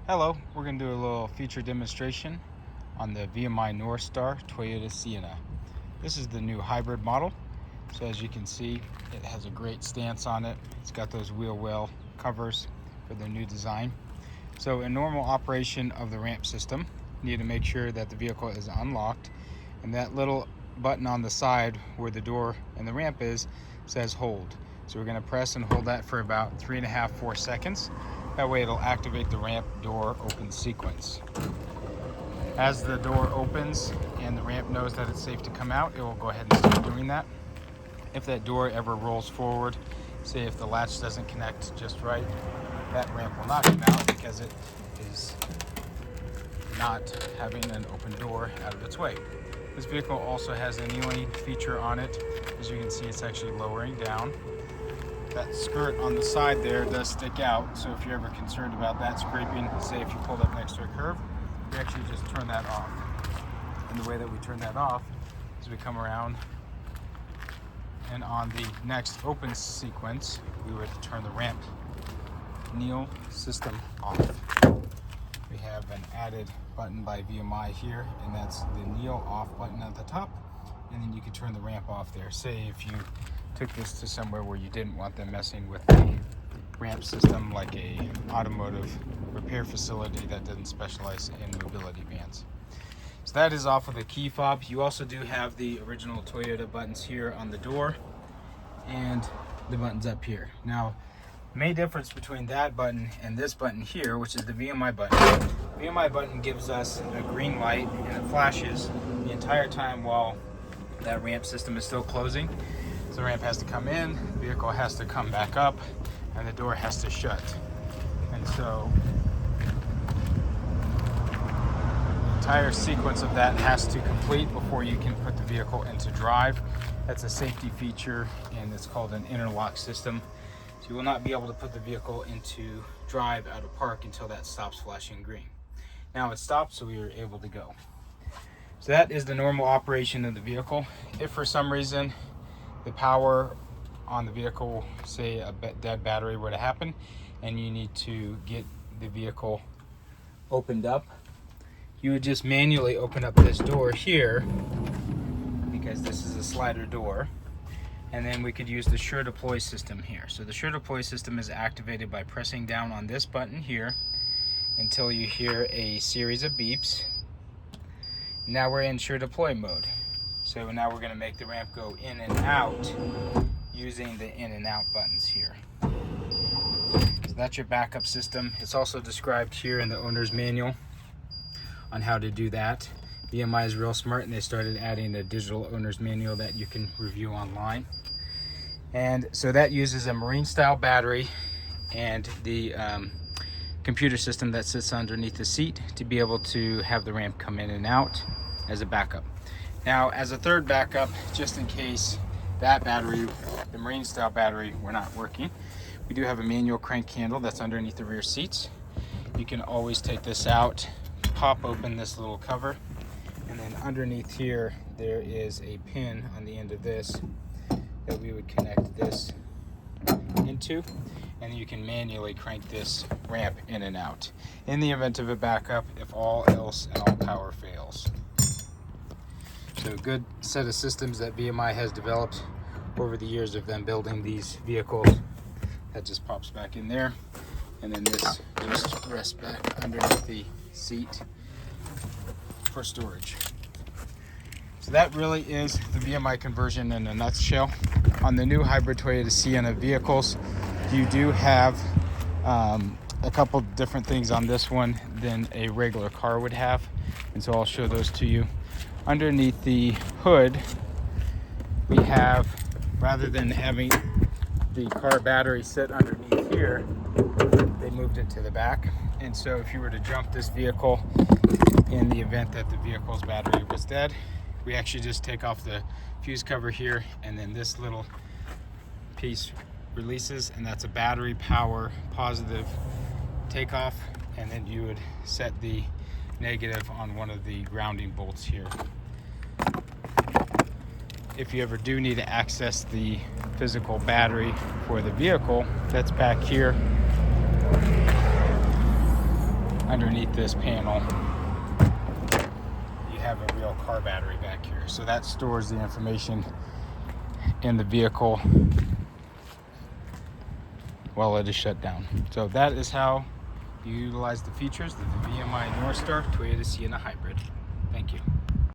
Hello, we're going to do a little feature demonstration on the VMI NorthStar Toyota Sienna. This is the new hybrid model. So as you can see, it has a great stance on it. It's got those wheel well covers for the new design. So in normal operation of the ramp system, you need to make sure that the vehicle is unlocked, and that little button on the side where the door and the ramp is says hold. So we're going to press and hold that for about 3.5–4 seconds. That way it'll activate the ramp door open sequence. As the door opens and the ramp knows that it's safe to come out, it will go ahead and start doing that. If that door ever rolls forward, say if the latch doesn't connect just right, that ramp will not come out because it is not having an open door out of its way. This vehicle also has a kneeling feature on it. As you can see, it's actually lowering down. That skirt on the side there does stick out, so if you're ever concerned about that scraping, say if you pulled up next to a curve, we actually just turn that off. And the way that we turn that off is we come around, and on the next open sequence, we would turn the ramp kneel system off. We have an added button by VMI here, and that's the kneel off button at the top, and then you can turn the ramp off there. Say if you took this to somewhere where you didn't want them messing with the ramp system, like a automotive repair facility that doesn't specialize in mobility vans. So that is off of the key fob. You also do have the original Toyota buttons here on the door and the buttons up here. Now, the main difference between that button and this button here, which is the VMI button, the VMI button gives us a green light and it flashes the entire time while that ramp system is still closing. So the ramp has to come in, the vehicle has to come back up, and the door has to shut. And so the entire sequence of that has to complete before you can put the vehicle into drive. That's a safety feature, and it's called an interlock system. So you will not be able to put the vehicle into drive out of park until that stops flashing green. Now it stopped, so we are able to go. So that is the normal operation of the vehicle. If for some reason the power on the vehicle, say a dead battery were to happen, and you need to get the vehicle opened up, you would just manually open up this door here, because this is a slider door, and then we could use the SureDeploy system here. So the SureDeploy system is activated by pressing down on this button here until you hear a series of beeps. Now we're in SureDeploy mode. So now we're going to make the ramp go in and out using the in and out buttons here. So that's your backup system. It's also described here in the owner's manual on how to do that. VMI is real smart, and they started adding a digital owner's manual that you can review online. And so that uses a marine style battery and the computer system that sits underneath the seat to be able to have the ramp come in and out as a backup. Now, as a third backup, just in case that battery, the marine style battery, were not working, we do have a manual crank handle that's underneath the rear seats. You can always take this out, pop open this little cover, and then underneath here there is a pin on the end of this that we would connect this into, and you can manually crank this ramp in and out in the event of a backup, if all else and all power fails. So a good set of systems that VMI has developed over the years of them building these vehicles. That just pops back in there, and then this just rests back underneath the seat for storage. So that really is the VMI conversion in a nutshell. On the new hybrid Toyota Sienna vehicles, you do have a couple different things on this one than a regular car would have, and so I'll show those to you. Underneath the hood, we have, rather than having the car battery sit underneath here, they moved it to the back. And so if you were to jump this vehicle in the event that the vehicle's battery was dead, we actually just take off the fuse cover here, and then this little piece releases, and that's a battery power positive takeoff, and then you would set the negative on one of the grounding bolts here. If you ever do need to access the physical battery for the vehicle, that's back here underneath this panel, you have a real car battery back here. So that stores the information in the vehicle while it is shut down. So that is how you utilize the features of the VMI NorthStar Toyota Sienna Hybrid. Thank you.